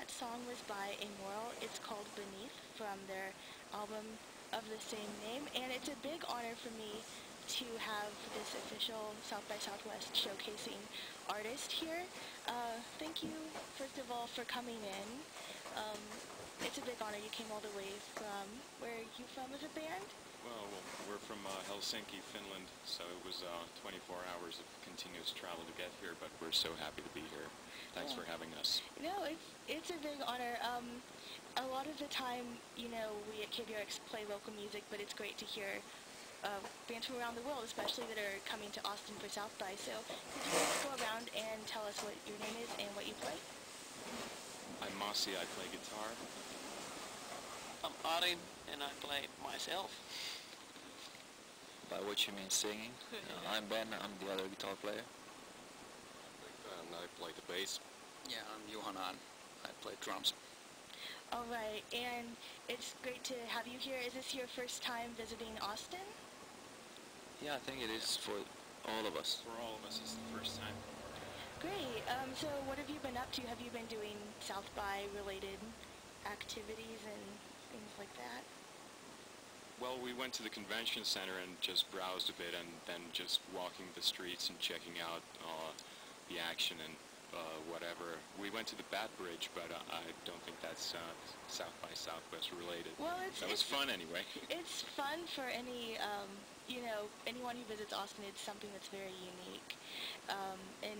that song was by Amoral. It's called Beneath from their album of the same name, and it's a big honor for me to have this official South by Southwest showcasing artist here. Thank you, first of all, for coming in. It's a big honor. You came all the way from, where are you from as a band? Well, we're from Helsinki, Finland, so it was 24 hours of continuous travel to get here, but we're so happy to be here. Thanks for having us. No, it's a big honor. A lot of the time, you know, we at KVRX play local music, but it's great to hear bands from around the world, especially that are coming to Austin for South by. So could you just go around and tell us what your name is and what you play? I'm Masi, I play guitar. I'm Ari, and I play myself. By what you mean singing? I'm Ben, I'm the other guitar player. And I play the bass. Yeah, I'm Johanan. I play drums. All right, and it's great to have you here. Is this your first time visiting Austin? Yeah, I think it is for all of us. For all of us, it's the first time. Great. So what have you been up to? Have you been doing South by related activities and things like that? Well, we went to the convention center and just browsed a bit, and then just walking the streets and checking out the action and whatever. We went to the Bat Bridge, but I don't think that's South by Southwest related. Well, that was fun anyway. It's fun for any, you know, anyone who visits Austin. It's something that's very unique. And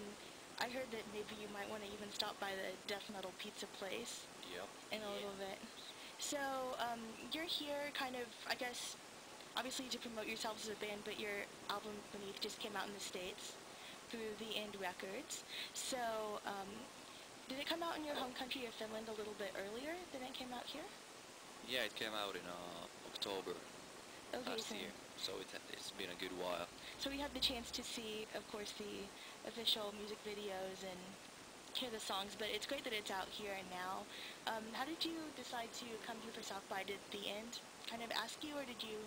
I heard that maybe you might want to even stop by the death metal pizza place. Yep. In a little bit. So, you're here kind of, I guess, obviously to promote yourselves as a band, but your album Beneath just came out in the States through The End Records. So, did it come out in your home country of Finland a little bit earlier than it came out here? Yeah, it came out in October last year, so it's been a good while. So we had the chance to see, of course, the official music videos and hear the songs, but it's great that it's out here and now. How did you decide to come here for South by? Did The End kind of ask you, or did you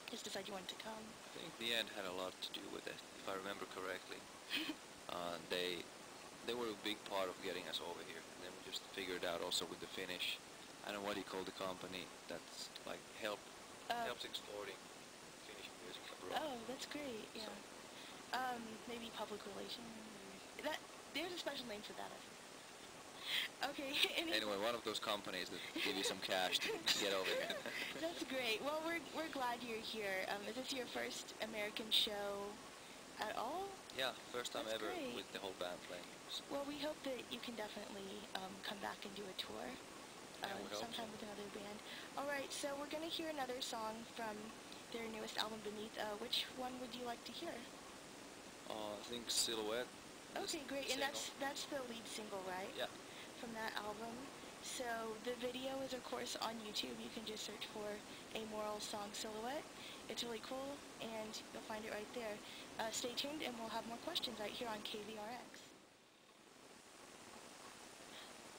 just decide you wanted to come? I think The End had a lot to do with it, if I remember correctly. They were a big part of getting us over here, and then we just figured out also with the Finnish, I don't know what you call the company, that's like helps exporting Finnish music abroad. Oh, that's great, yeah. So. Maybe public relations? There's a special name for that, I think. Okay. Anyway, one of those companies that give you some cash to get over here. That's great. Well, we're glad you're here. Is this your first American show at all? Yeah, first time That's ever great. with the whole band playing. Well, we hope that you can definitely come back and do a tour sometime with another band. All right, so we're going to hear another song from their newest album, Beneath. Which one would you like to hear? I think Silhouette. Okay, great. And that's the lead single, right? Yeah. From that album. So the video is, of course, on YouTube. You can just search for Amoral song Silhouette. It's really cool, and you'll find it right there. Stay tuned, and we'll have more questions right here on KVRX.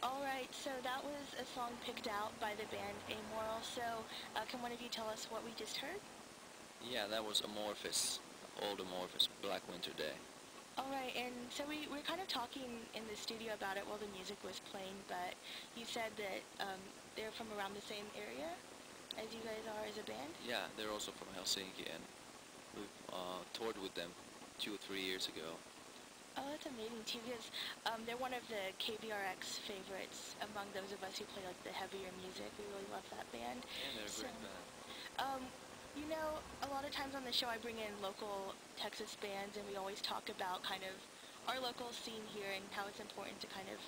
All right, so that was a song picked out by the band Amoral. So can one of you tell us what we just heard? Yeah, that was Amorphis, Old Amorphis, Black Winter Day. All right, and so we were kind of talking in the studio about it while the music was playing, but you said that they're from around the same area as you guys are as a band? Yeah, they're also from Helsinki, and we've toured with them 2 or 3 years ago. Oh, that's amazing, too, because they're one of the KVRX favorites among those of us who play, like, the heavier music. We really love that band. Yeah, they're a great band. You know, a lot of times on the show I bring in local Texas bands, and we always talk about kind of our local scene here and how it's important to kind of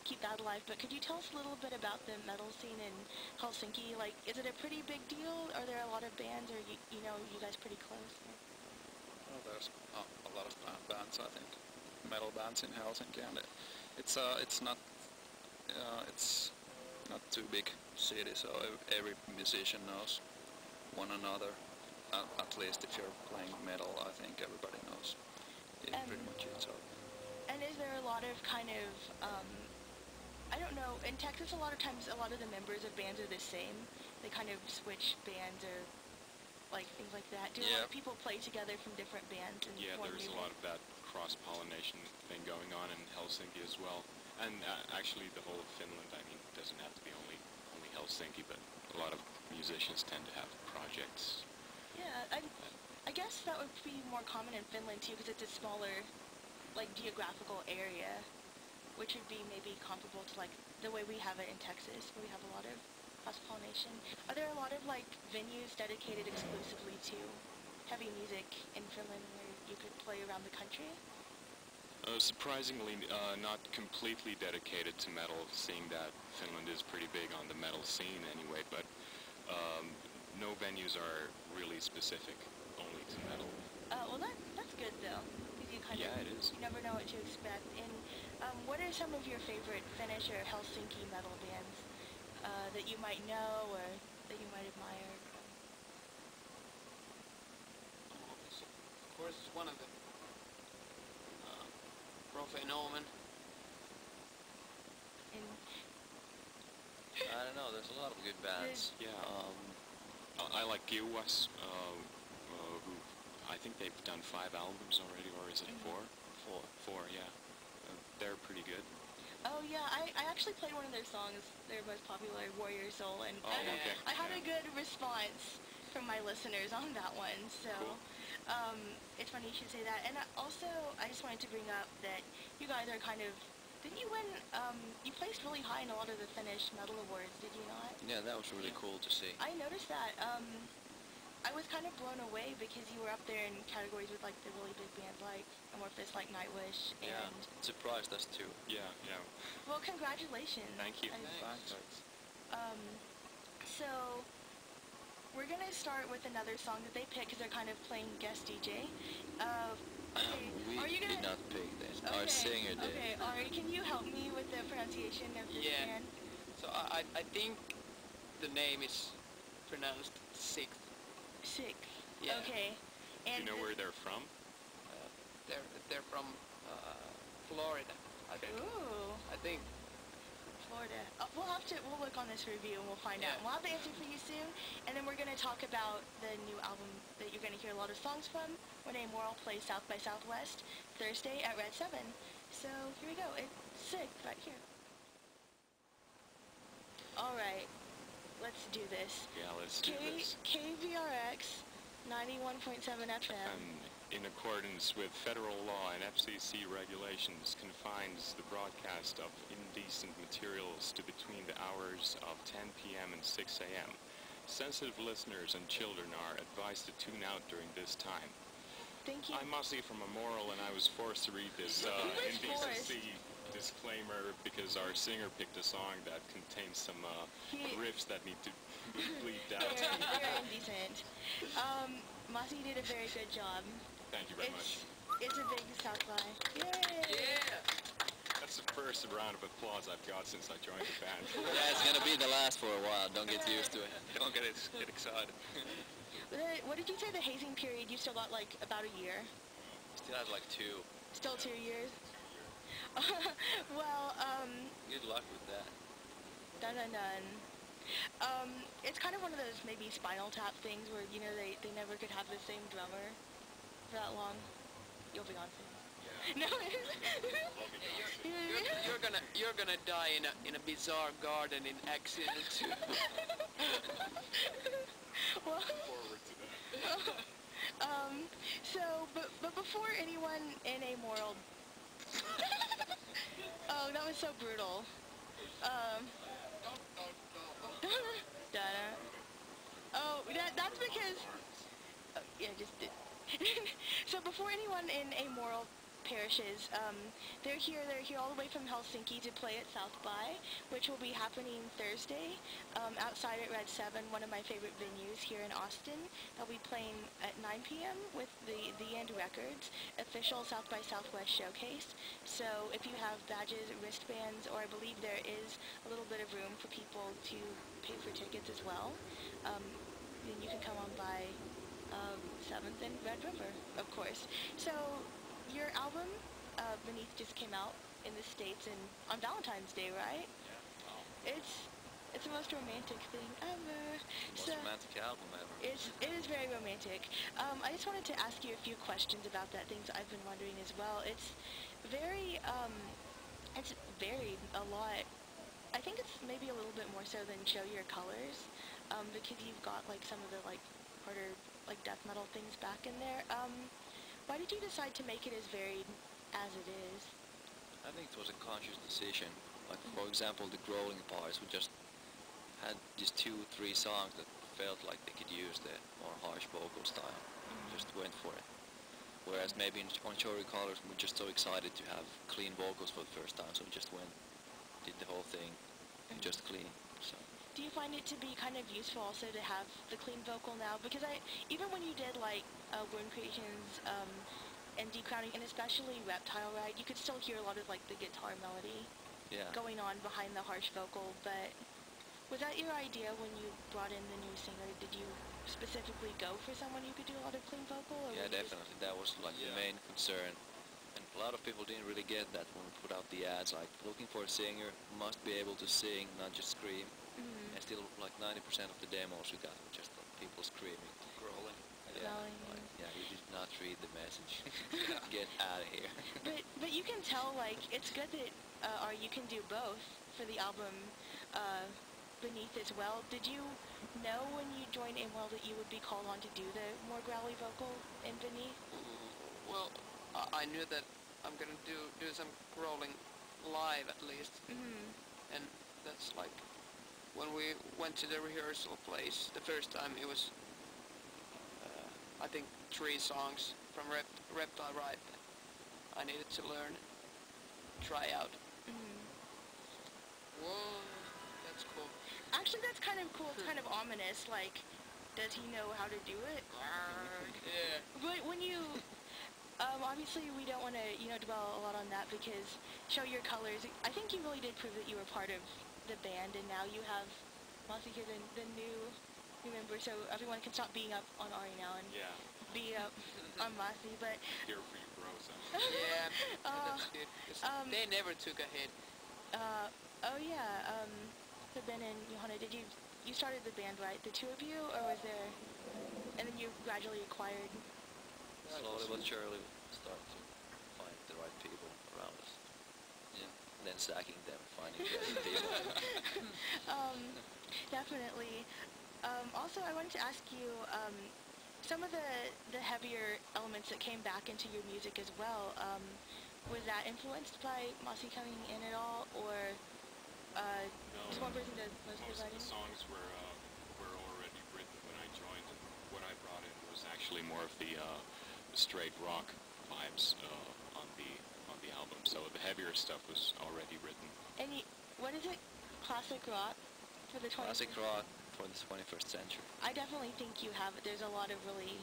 keep that alive. But could you tell us a little bit about the metal scene in Helsinki? Like, is it a pretty big deal? Are there a lot of bands, or, you know, you guys pretty close? Well, there's a lot of bands, I think, metal bands in Helsinki, and it's not too big city, so every musician knows one another. At least if you're playing metal, I think everybody knows pretty much each other. And is there a lot of kind of, I don't know, in Texas a lot of times a lot of the members of bands are the same. They kind of switch bands or like things like that. Do a lot of people play together from different bands? And yeah, there's a lot of that cross-pollination thing going on in Helsinki as well. And actually, the whole of Finland. I mean, it doesn't have to be only Helsinki, but a lot of musicians tend to have projects. Yeah, I guess that would be more common in Finland too, because it's a smaller, like, geographical area, which would be maybe comparable to like the way we have it in Texas, where we have a lot of cross-pollination. Are there a lot of like venues dedicated exclusively to heavy music in Finland where you could play around the country? Surprisingly, not completely dedicated to metal, seeing that Finland is pretty big on the metal scene anyway, but no venues are really specific only to metal. Well, that's good though, because you kind Yeah, of, it is. you never know what to expect. And what are some of your favorite Finnish or Helsinki metal bands that you might know or that you might admire? Of course, one of them. Profane Omen. And I don't know, there's a lot of good bands. Yeah. I like Giuas, who I think they've done 5 albums already, or is it 4? 4, yeah. They're pretty good. oh yeah, I actually played one of their songs, their most popular, Warrior Soul, and Oh, okay. I had a good response from my listeners on that one, so Cool. it's funny you should say that. And also, I just wanted to bring up that you guys are kind of, didn't you win, you placed really high in a lot of the Finnish metal awards, did you not? Yeah, that was really cool to see. I noticed that. I was kind of blown away because you were up there in categories with like the really big bands like Amorphis, like Nightwish, and Yeah, it surprised us too. Yeah. well, congratulations. Thank you. Thanks. So we're gonna start with another song that they picked because they're kind of playing guest DJ. Okay, We are you gonna? did not pick this. Okay, Our singer did. Okay, Ari, can you help me with the pronunciation of this Yeah. band? So I think the name is pronounced Sixth. Sick. Yeah. Okay. Do And you know where they're from? They're from Florida, I think. Ooh, I think. Florida. We'll look on this review and we'll find out. Yeah. We'll have the answer for you soon, and then we're gonna talk about the new album that you're gonna hear a lot of songs from when Amoral plays South by Southwest Thursday at Red 7. So here we go. It's sick right here. All right, let's do this. Yeah, let's do this. KVRX 91.7 FM. In accordance with federal law and FCC regulations, confines the broadcast of indecent materials to between the hours of 10 p.m. and 6 a.m. Sensitive listeners and children are advised to tune out during this time. Thank you. I'm Mossy from Amoral, and I was forced to read this Who was indecency disclaimer because our singer picked a song that contains some riffs that need to be bleeped out. They're indecent. Mossy did a very good job. Thank you very much. It's a big South by. Yay! Yeah. That's the first round of applause I've got since I joined the band. Yeah, it's gonna be the last for a while. Don't get used to it. Don't get excited. What did you say the hazing period? You still got like about a year? Still had like 2. Still 2 years? Well, Good luck with that. dun. It's kind of one of those maybe Spinal Tap things where, you know, they never could have the same drummer for that long. You'll be on soon. No. You're gonna die in a bizarre garden in accident. Well, Forward to that. but before anyone in Amoral... Oh, that was so brutal. Donna. Oh, that's because... Oh, yeah, just... So before anyone in Amoral parishes, they're here all the way from Helsinki to play at South by, which will be happening Thursday, outside at Red 7, one of my favorite venues here in Austin. They'll be playing at 9 p.m. with the End Records official South by Southwest Showcase. So if you have badges, wristbands, or I believe there is a little bit of room for people to pay for tickets as well, then you can come on by 7th and Red River, of course. So your album, Beneath, just came out in the States and on Valentine's Day, right? Yeah. It's the most romantic thing ever. Most romantic album ever. It is very romantic. I just wanted to ask you a few questions about that, things I've been wondering as well. It's very varied a lot. I think it's maybe a little bit more so than Show Your Colors, because you've got like some of the like harder like death metal things back in there. Why did you decide to make it as varied as it is? I think it was a conscious decision. Like, for example, the growling parts, we just had these 2-3 songs that felt like they could use the more harsh vocal style. Just went for it. Whereas maybe on Show Your Colors, we're just so excited to have clean vocals for the first time, so we just went, did the whole thing, just clean. So. Do you find it to be kind of useful also to have the clean vocal now? Because even when you did like Wound Creations and Decrowning, and especially Reptile Ride, you could still hear a lot of like the guitar melody going on behind the harsh vocal. But was that your idea when you brought in the new singer? Did you specifically go for someone who could do a lot of clean vocal? Or yeah, definitely. That was like the main concern. And a lot of people didn't really get that when we put out the ads. Like, looking for a singer must be able to sing, not just scream. And still, like 90% of the demos we got were just like people screaming, growling. Yeah, like, yeah, you did not read the message. Get out of here. but you can tell like it's good that or you can do both for the album Beneath as well. Did you know when you joined Amoral that you would be called on to do the more growly vocal in Beneath? Well, I knew that I'm gonna do some growling live at least, and that's like. When we went to the rehearsal place the first time, it was, I think, 3 songs from Reptile Ride I needed to learn, try out. Whoa, that's cool. Actually, that's kind of cool. It's kind of ominous. Like, does he know how to do it? Yeah. But when you, obviously we don't want to, dwell a lot on that because Show Your Colors, I think you really did prove that you were part of the band, and now you have Mossy here, the new member, so everyone can stop being up on Ari now and be up on Mossy. But Here for you, bros. Yeah, that's good. They never took a hit. Oh yeah, so Ben and Johanna, you started the band, right? The two of you, or was there, and then you gradually acquired? Slowly but surely we start to find the right people around us. Then sacking them, finding the right people. Definitely. Also, I wanted to ask you, some of the heavier elements that came back into your music as well, was that influenced by Mossy coming in at all, or just one person does most of the writing? Most of the songs were already written when I joined, and what I brought in was actually more of the straight rock vibes on the album. So the heavier stuff was already written. And what is it? Classic rock for the 21st? Classic rock for the 21st century. I definitely think you have it. There's a lot of really,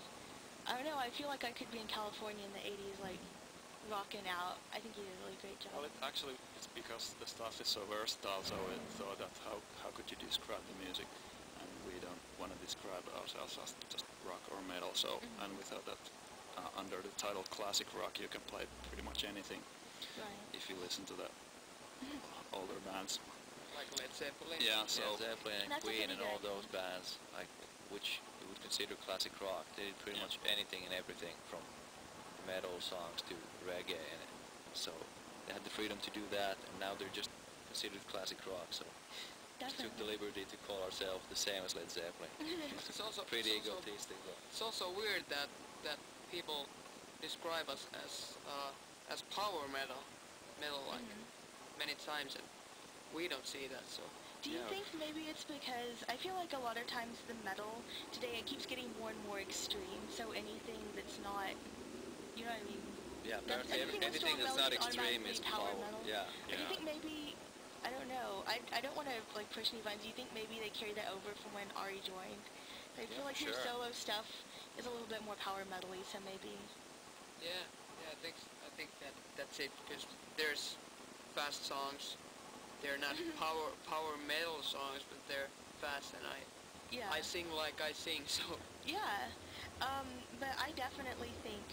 I don't know, I feel like I could be in California in the 80s, like, rocking out. I think you did a really great job. Well, it's because the stuff is so versatile, so we thought that how could you describe the music? And we don't want to describe ourselves as just rock or metal, so, and we thought that under the title Classic Rock you can play pretty much anything. Right. If you listen to the older bands. Like Led Zeppelin? Yeah, so... Led Zeppelin and That's Queen and all good. those bands, like, which you would consider classic rock. They did pretty much anything and everything, from metal songs to reggae, and so they had the freedom to do that, and now they're just considered classic rock, so we took the liberty to call ourselves the same as Led Zeppelin. It's also pretty egotistic, though. It's also weird that people describe us as power metal like many times, and we don't see that. So do you think maybe it's because I feel like a lot of times the metal today, it keeps getting more and more extreme, so anything that's not, you know what I mean? Yeah, anything that's not extreme is power. Metal. Yeah. Do you think maybe, I don't know, I don't want to like push any buttons. Do you think maybe they carried that over from when Ari joined? I feel like your solo stuff is a little bit more power metal-y, so maybe. Yeah, I think that's it, because there's fast songs. They're not power metal songs, but they're fast, and I sing like I sing, so. Yeah, but I definitely think,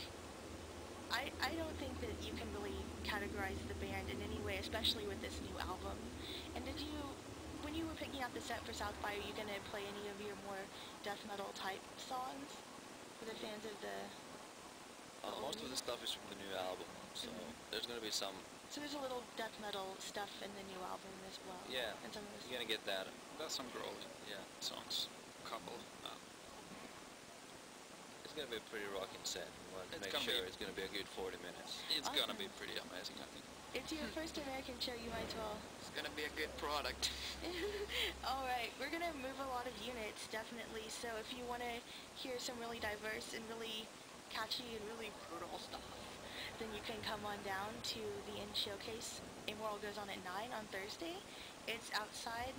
I don't think that you can really categorize the band in any way, especially with this new album. And when you were picking out the set for South by, are you going to play any of your more death metal type songs for the fans of the most of the stuff is from the new album, so there's going to be some So there's a little death metal stuff in the new album as well. Yeah, And some of the you're gonna get that. There's some growling Yeah, songs, couple. it's gonna be a pretty rocking set. We want to It's make gonna sure be- it's gonna be a good 40 minutes. It's gonna be Awesome. pretty amazing, I think. It's your first American show, you might as well. It's gonna be a good product. All right, we're gonna move a lot of units, definitely. So if you want to hear some really diverse and really catchy and really brutal stuff, then you can come on down to the Showcase. Amoral goes on at 9 on Thursday. It's outside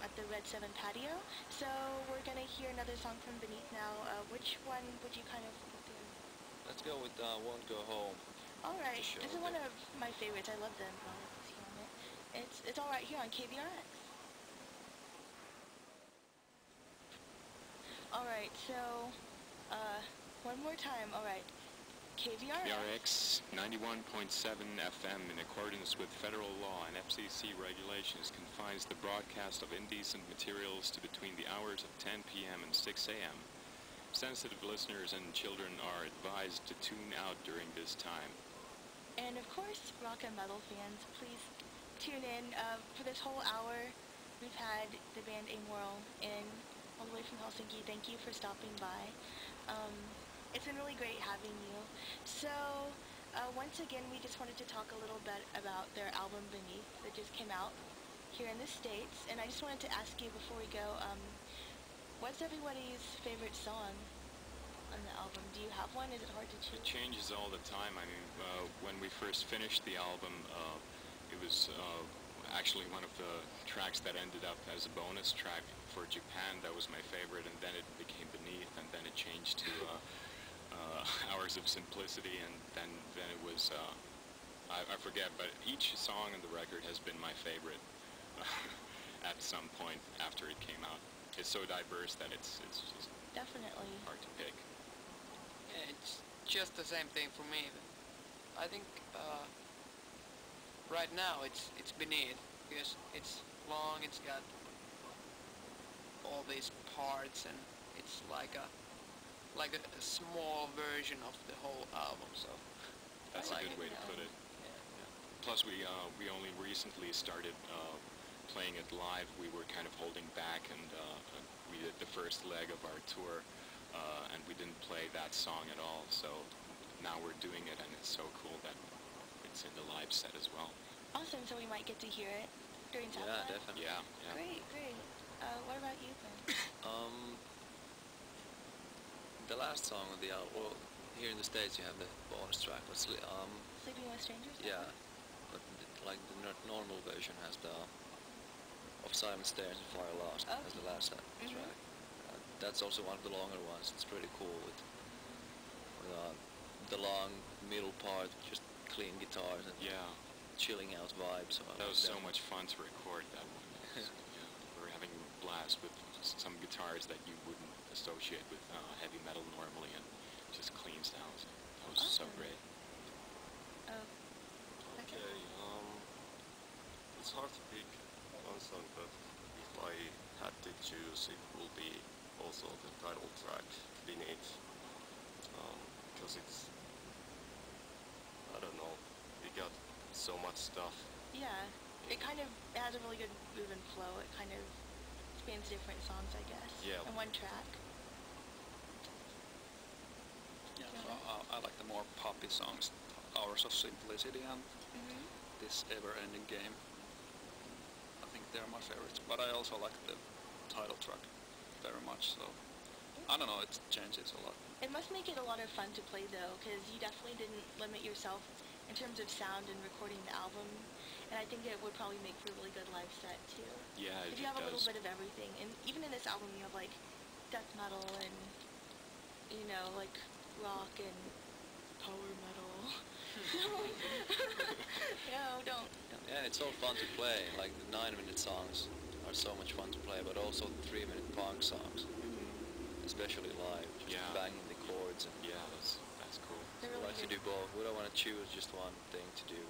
at the Red 7 patio. So we're gonna hear another song from Beneath now. Which one would you kind of put there? Let's go with Won't Go Home. All right, Show this is one of my favorites. I love them. It's all right here on KVRX. All right, so one more time. All right, KVRX. KVRX 91.7 FM, in accordance with federal law and FCC regulations, confines the broadcast of indecent materials to between the hours of 10 p.m. and 6 a.m. Sensitive listeners and children are advised to tune out during this time. And of course, rock and metal fans, please tune in. For this whole hour, we've had the band Amoral in all the way from Helsinki. Thank you for stopping by. It's been really great having you. So, once again, we just wanted to talk a little bit about their album Beneath that just came out here in the States. And I just wanted to ask you before we go, what's everybody's favorite song on the album? Do you have one? Is it hard to choose? It changes all the time. I mean, when we first finished the album, it was actually one of the tracks that ended up as a bonus track for Japan. That was my favorite, and then it became Beneath, and then it changed to Hours of Simplicity, and then it was, I forget, but each song on the record has been my favorite at some point after it came out. It's so diverse that it's just Definitely. hard to pick. Yeah, it's just the same thing for me. I think right now it's Beneath because it's long. It's got all these parts, and it's like a small version of the whole album. So That's I a like good way to put it. Plus, we only recently started playing it live. We were kind of holding back, and we did the first leg of our tour, and we didn't play that song at all. So now we're doing it, and it's so cool that it's in the live set as well. Awesome, so we might get to hear it during South Yeah, by? definitely. Yeah. Great, great. What about you, Ben? The last song of the album, well, here in the States you have the bonus track, but Sleeping with Strangers? yeah, but like the normal version has the of Silent Stairs and Fire Lost as the last track. That's also one of the longer ones. It's pretty cool with the long middle part, just clean guitars and Yeah. chilling out vibes. So That was so much fun to record that one. We were having a blast with some guitars that you wouldn't associate with heavy metal normally, and just clean sounds. That was so Awesome. great. Okay, it's hard to pick one song, but if I had to choose, it will be also the title track, Beneath, because it's, I don't know, we got so much stuff. Yeah, it has a really good move and flow. It kind of spans different songs, I guess, Yeah. in one track. Yeah, so I like the more poppy songs, Hours of Simplicity and this Ever-Ending Game. I think they're my favorites, but I also like the title track very much, so I don't know, it changes a lot. It must make it a lot of fun to play, though, because you definitely didn't limit yourself in terms of sound and recording the album, and I think it would probably make for a really good live set, too. Yeah, If it you have a little does. bit of everything, and even in this album you have, like, death metal and, you know, like, rock and power metal. No, don't. Yeah, it's all fun to play. Like the 9-minute songs are so much fun to play, but also the 3-minute punk songs, especially live, just Yeah. banging the chords. And Yeah, that's cool. They're we really like to good. do both. We don't want to choose just one thing to do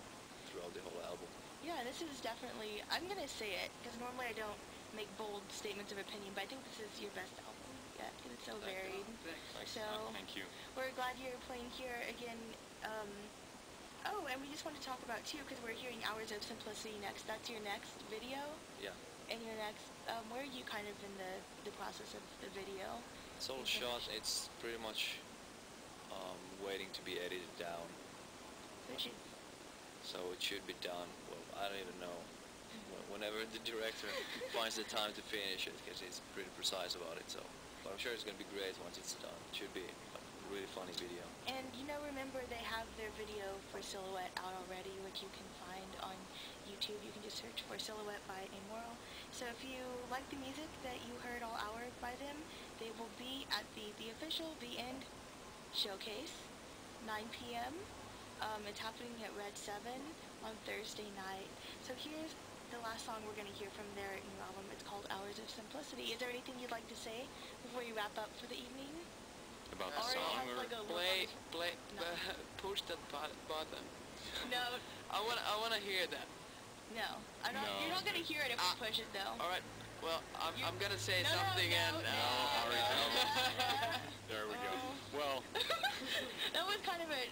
throughout the whole album. Yeah, this is definitely, I'm going to say it, because normally I don't make bold statements of opinion, but I think this is your best album yet, because it's so varied. Thanks. So, Thank you. we're glad you're playing here again. Oh, and we just want to talk about too, because we're hearing Hours of Simplicity next. That's your next video? Yeah. And your next, where are you kind of in the process of the video? It's all shot. It's pretty much waiting to be edited down. So it should be done. Well, I don't even know. Whenever the director finds the time to finish it, because he's pretty precise about it. So, but I'm sure it's going to be great once it's done. It should be a really funny video. And remember they have their video for Silhouette out already, which you can find on YouTube. You can just search for Silhouette by Amoral. So if you like the music that you heard all hour by them, they will be at the official The End Showcase, 9 p.m. It's happening at Red 7 on Thursday night. So here's the last song we're going to hear from their new album. It's called Hours of Simplicity. Is there anything you'd like to say before you wrap up for the evening? About the song, or? Like a Push that button. No. I wanna hear that. No. No. You're not gonna hear it if we push it though. All right. Well, I'm gonna say No, something no, and. Ari, there we go. Well, That was kind of a.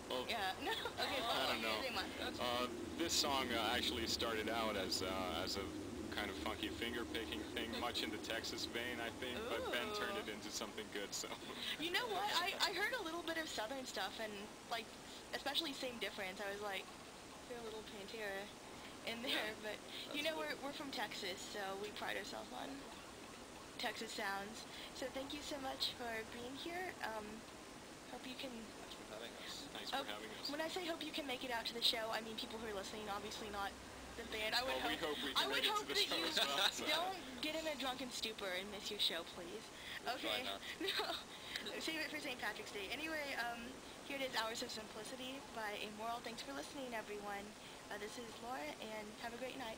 well, Yeah. No. Okay. I don't know. This song actually started out as a kind of funky finger-picking thing, much in the Texas vein, I think, but Ben turned it into something good, so... You know what? I heard a little bit of Southern stuff, and, like, especially Same Difference. I was like, hear a little Pantera in there, but, we're from Texas, so we pride ourselves on Texas sounds. So thank you so much for being here. Hope you can... Thanks for having us. Thanks for having us. When I say hope you can make it out to the show, I mean people who are listening, obviously not the band. I would we hope we can make it to the show as well. Don't get in a drunken stupor and miss your show, please. Okay. Try not. No. Save it for St. Patrick's Day. Anyway, here it is, Hours of Simplicity by Amoral. Thanks for listening, everyone. This is Laura, and have a great night.